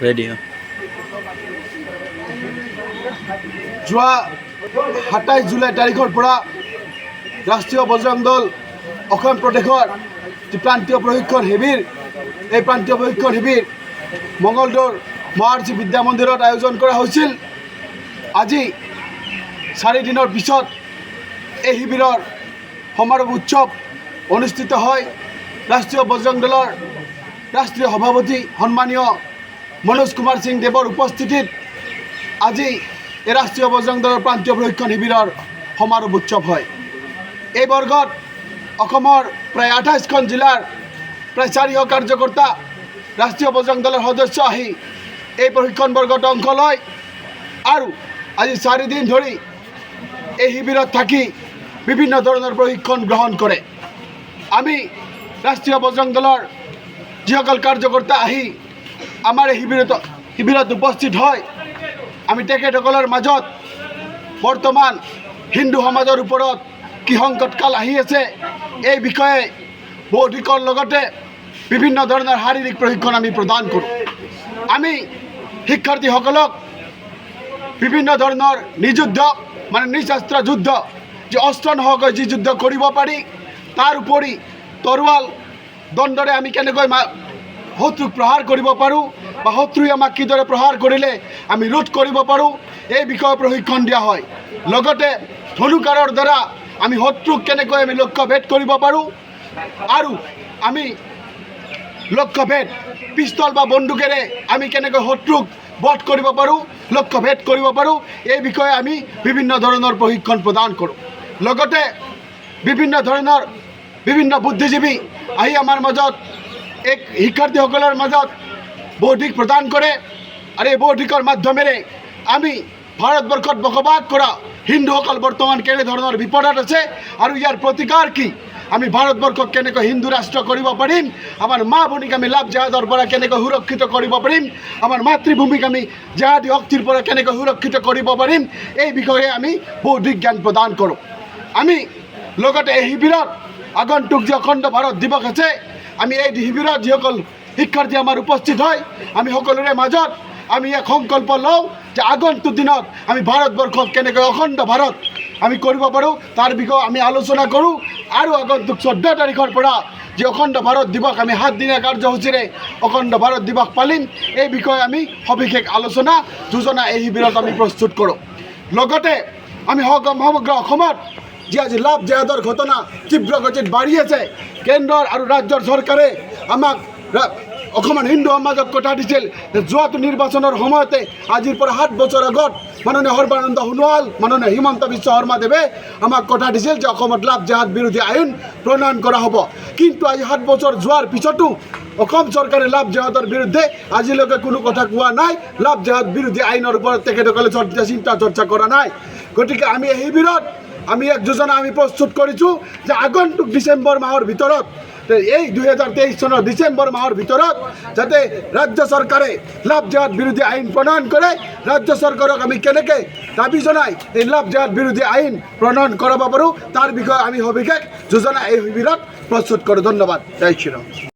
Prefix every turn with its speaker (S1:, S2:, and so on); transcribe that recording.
S1: Ready
S2: যোৱা 27 July তাৰিখৰ পৰা ৰাষ্ট্ৰীয় বজৰং দল অসম প্ৰদেশৰ যি প্ৰান্তীয় প্ৰশিক্ষণ শিবিৰ এই প্ৰান্তীয় প্ৰশিক্ষণ শিবিৰ মঙলদৈৰ মহাৰ্ষি বিদ্যা মন্দিৰত আয়োজন কৰা হৈছিল। আজি 4 দিনৰ পিছত এই শিবিৰৰ সমাৰোহ উৎসৱ অনুষ্ঠিত হয়। ৰাষ্ট্ৰীয় বজৰং দলৰ ৰাষ্ট্ৰীয় সভাপতি সন্মানীয় মনোজ কুমাৰ সিং দেৱৰ উপস্থিতিত আজি এই ৰাষ্ট্ৰীয় বজৰং দলৰ প্ৰান্তীয় প্ৰশিক্ষণ শিবিৰৰ সমাৰোহ উৎসৱ হয়। এই বৰ্গত অসমৰ প্ৰায় 28খন জিলাৰ প্ৰায় 400 কাৰ্যকৰ্তা ৰাষ্ট্ৰীয় বজৰং দলৰ সদস্য আহি এই প্ৰশিক্ষণ বৰ্গত অংশ লয় আৰু আজি 4 দিন ধৰি এই শিবিৰত থাকি বিভিন্ন ধৰণৰ প্ৰশিক্ষণ গ্ৰহণ কৰে। আমি ৰাষ্ট্ৰীয় বজৰং দলৰ যিসকল কাৰ্যকৰ্তা আহি আমাৰ এই শিবিৰত উপস্থিত হয়, আমি তেখেতসকলৰ মাজত বৰ্তমান হিন্দু সমাজৰ ওপৰত কি সংকটকাল আহি আছে এই বিষয়ে বৌদ্ধিকৰ লগতে বিভিন্ন ধৰণৰ শাৰীৰিক প্ৰশিক্ষণ আমি প্ৰদান কৰোঁ। আমি শিক্ষাৰ্থীসকলক বিভিন্ন ধৰণৰ নিযুদ্ধ মানে নিশাস্ত্ৰ যুদ্ধ যে অস্ত্ৰ নোহোৱাকৈ যি যুদ্ধ কৰিব পাৰি তাৰ উপৰি তৰোৱাল দণ্ডৰে আমি কেনেকৈ শত্ৰুক প্ৰহাৰ কৰিব পাৰোঁ বা শত্ৰুৱে আমাক কিদৰে প্ৰহাৰ কৰিলে আমি ৰোধ কৰিব পাৰোঁ এই বিষয়ে প্ৰশিক্ষণ দিয়া হয়। লগতে ধনুকাঁড়ৰ দ্বাৰা আমি শত্ৰুক কেনেকৈ আমি লক্ষ্যভেদ কৰিব পাৰোঁ আৰু আমি লক্ষ্যভেদ পিষ্টল বা বন্দুকেৰে আমি কেনেকৈ শত্ৰুক বধ কৰিব পাৰোঁ লক্ষ্যভেদ কৰিব পাৰোঁ এই বিষয়ে আমি বিভিন্ন ধৰণৰ প্ৰশিক্ষণ প্ৰদান কৰোঁ। লগতে বিভিন্ন বুদ্ধিজীৱী আহি আমাৰ মাজত এক শিক্ষাৰ্থীসকলৰ মাজত বৌদ্ধিক প্ৰদান কৰে আৰু এই বৌদ্ধিকৰ মাধ্যমেৰে আমি ভাৰতবৰ্ষত বসবাস কৰা হিন্দুসকল বৰ্তমান কেনেধৰণৰ বিপদত আছে আৰু ইয়াৰ প্ৰতিকাৰ কি, আমি ভাৰতবৰ্ষক কেনেকৈ হিন্দু ৰাষ্ট্ৰ কৰিব পাৰিম, আমাৰ মা ভনীক আমি লাভ জেহাদৰ পৰা কেনেকৈ সুৰক্ষিত কৰিব পাৰিম, আমাৰ মাতৃভূমিক আমি জেহাদী শক্তিৰ পৰা কেনেকৈ সুৰক্ষিত কৰিব পাৰিম এই বিষয়ে আমি বৌদ্ধিক জ্ঞান প্ৰদান কৰোঁ। আমি লগতে এই শিবিৰত আগন্তুক যি অখণ্ড ভাৰত দিৱস আছে আমি এই শিবিৰত যিসকল শিক্ষাৰ্থী আমাৰ উপস্থিত হয় আমি সকলোৰে মাজত আমি এক সংকল্প লওঁ যে আগন্তুক দিনত আমি ভাৰতবৰ্ষক কেনেকৈ অখণ্ড ভাৰত আমি কৰিব পাৰোঁ তাৰ বিষয়ে আমি আলোচনা কৰোঁ আৰু আগন্তুক 14 তাৰিখৰ পৰা যি অখণ্ড ভাৰত দিৱস আমি 7 দিনীয়া কাৰ্যসূচীৰে অখণ্ড ভাৰত দিৱস পালিম এই বিষয়ে আমি সবিশেষ আলোচনা যোজনা এই শিবিৰত আমি প্ৰস্তুত কৰোঁ। লগতে আমি সমগ্ৰ অসমত যি আজি লাভ জেহাদৰ ঘটনা তীব্ৰ গতিত বাঢ়ি আছে, কেন্দ্ৰৰ আৰু ৰাজ্যৰ চৰকাৰে আমাক অসমৰ হিন্দু সমাজক কথা দিছিল যে যোৱাটো নিৰ্বাচনৰ সময়তে আজিৰ পৰা 7 বছৰ আগত মাননীয় সৰ্বানন্দ সোণোৱাল মাননীয় হিমন্ত বিশ্ব শৰ্মাদেৱে আমাক কথা দিছিল যে অসমত লাভ জেহাদ বিৰোধী আইন প্ৰণয়ন কৰা হ'ব। কিন্তু আজি 7 বছৰ যোৱাৰ পিছতো অসম চৰকাৰে লাভ জেহাদৰ বিৰুদ্ধে আজিলৈকে কোনো কথা কোৱা নাই, লাভ জেহাদ বিৰোধী আইনৰ ওপৰত তেখেতসকলে চিন্তা চৰ্চা কৰা নাই। গতিকে আমি এই শিবিৰত আমি এক যোজনা আমি প্ৰস্তুত কৰিছোঁ যে আগন্তুক ডিচেম্বৰ মাহৰ ভিতৰত এই 2023 চনৰ ডিচেম্বৰ মাহৰ ভিতৰত যাতে ৰাজ্য চৰকাৰে লাভ জেহাদ বিৰোধী আইন প্ৰণয়ন কৰে, ৰাজ্য চৰকাৰক আমি কেনেকৈ দাবী জনাই এই লাভ জেহাদ বিৰোধী আইন প্ৰণয়ন কৰাব পাৰোঁ তাৰ বিষয়ে আমি সবিশেষ যোজনা এই শিবিৰত প্ৰস্তুত কৰোঁ। ধন্যবাদ। জয় শ্ৰীৰাম।